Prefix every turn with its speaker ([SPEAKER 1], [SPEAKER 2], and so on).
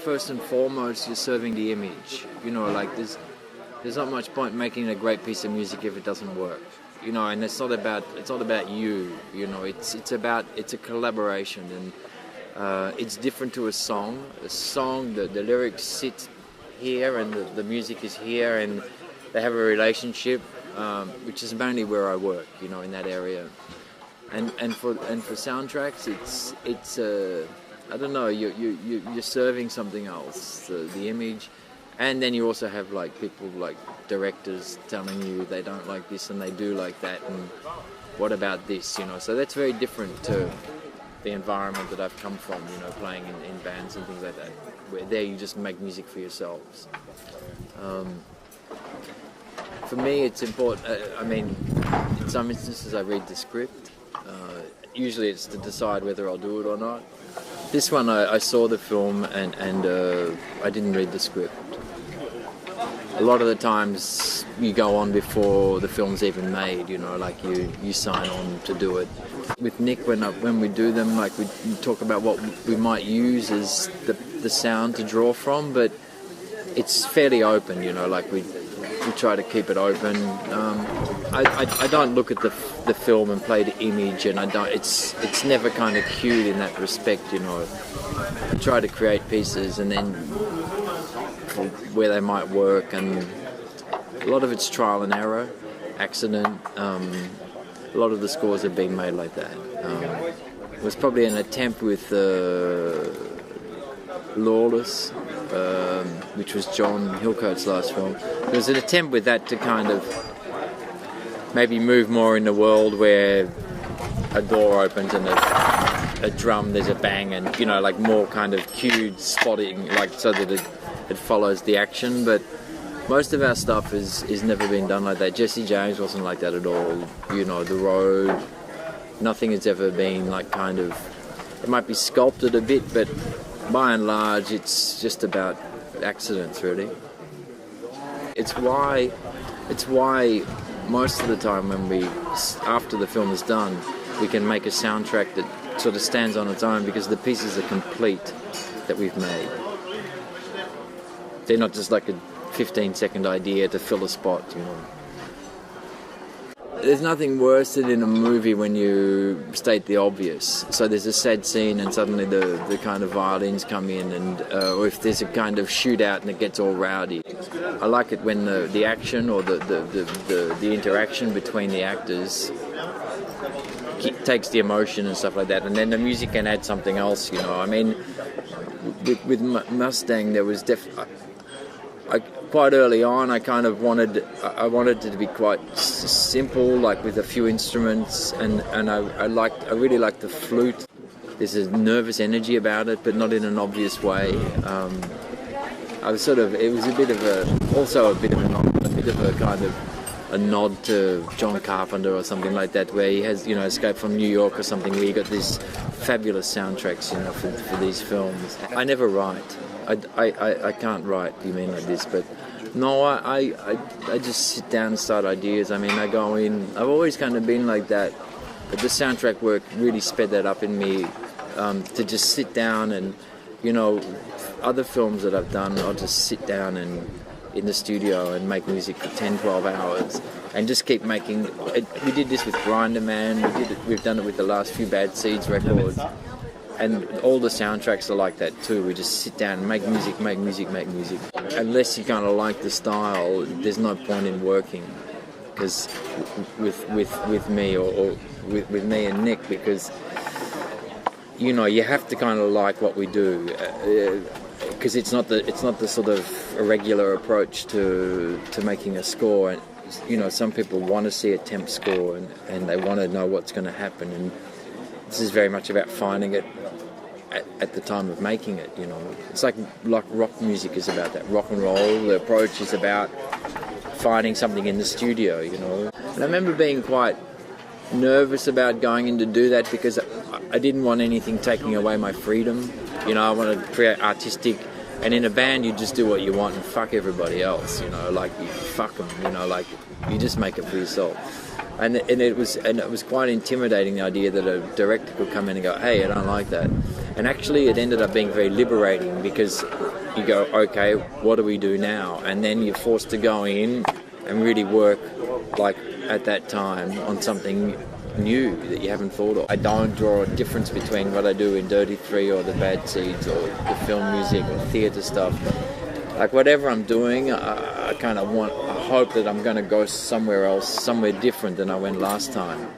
[SPEAKER 1] first and foremost, you're serving the image. You know, like there's not much point making a great piece of music if it doesn't work. You know, and it's not about you. You know, it's a collaboration, and it's different to a song. A song, the lyrics sit here, and the music is here, and they have a relationship, which is mainly where I work. You know, in that area, and for soundtracks, it's I don't know. You're serving something else, the image. And then you also have like people like directors telling you they don't like this and they do like that, and what about this, you know? So that's very different to the environment that I've come from, you know, playing in bands and things like that, where there you just make music for yourselves. For me, it's important. I mean, in some instances I read the script. Usually it's to decide whether I'll do it or not. This one I saw the film and I didn't read the script. A lot of the times you go on before the film's even made, you know, like you sign on to do it. With Nick, when we do them, like we talk about what we might use as the sound to draw from, but it's fairly open, you know, like we try to keep it open. I don't look at the film and play the image, and it's never kind of cued in that respect, you know. I try to create pieces and then where they might work, and a lot of it's trial and error, accident. A lot of the scores have been made like that. It was probably an attempt with Lawless, which was John Hillcoat's last film. There was an attempt with that to kind of maybe move more in the world where a door opens and a drum, there's a bang, and, you know, like more kind of cued spotting, like so that it follows the action. But most of our stuff is never been done like that. Jesse James wasn't like that at all. You know, The Road, nothing has ever been like kind of, it might be sculpted a bit, but by and large it's just about accidents, really. It's why most of the time when after the film is done, we can make a soundtrack that sort of stands on its own, because the pieces are complete that we've made. They're not just like a 15-second idea to fill a spot, you know. There's nothing worse than in a movie when you state the obvious. So there's a sad scene and suddenly the kind of violins come in, and or if there's a kind of shootout and it gets all rowdy. I like it when the action or the interaction between the actors takes the emotion and stuff like that, and then the music can add something else, you know. I mean, with Mustang, there was quite early on, I kind of wanted it to be quite simple, like with a few instruments, and I really liked the flute. There's a nervous energy about it, but not in an obvious way. It was a bit of a kind of a nod to John Carpenter or something like that, where he has, you know, Escape from New York or something, where you got these fabulous soundtracks, you know, for these films. I never write. I can't write, you mean like this, but no, I just sit down and start ideas. I mean, I go in, I've always kind of been like that, but the soundtrack work really sped that up in me, to just sit down and, you know, other films that I've done, I'll just sit down and in the studio and make music for 10-12 hours and just keep making it. We did this with Grinder Man, we've done it with the last few Bad Seeds records, and all the soundtracks are like that too. We just sit down and make music. Unless you kind of like the style, there's no point in working, because with me or with me and Nick, because, you know, you have to kind of like what we do, because it's not the sort of irregular approach to making a score. And, you know, some people want to see a temp score and they want to know what's going to happen, and this is very much about finding it at the time of making it, you know. It's like rock music is about that. Rock and roll, the approach is about finding something in the studio, you know. And I remember being quite nervous about going in to do that, because I didn't want anything taking away my freedom. You know, I wanted to create artistic, and in a band you just do what you want and fuck everybody else, you know, like you fuck them, you know, like you just make it for yourself. And it was quite intimidating, the idea that a director could come in and go, hey, I don't like that. And actually it ended up being very liberating, because you go, okay, what do we do now? And then you're forced to go in and really work, like at that time, on something new that you haven't thought of. I don't draw a difference between what I do in Dirty Three or The Bad Seeds or the film music or theatre stuff. Like whatever I'm doing, I kind of hope that I'm going to go somewhere else, somewhere different than I went last time.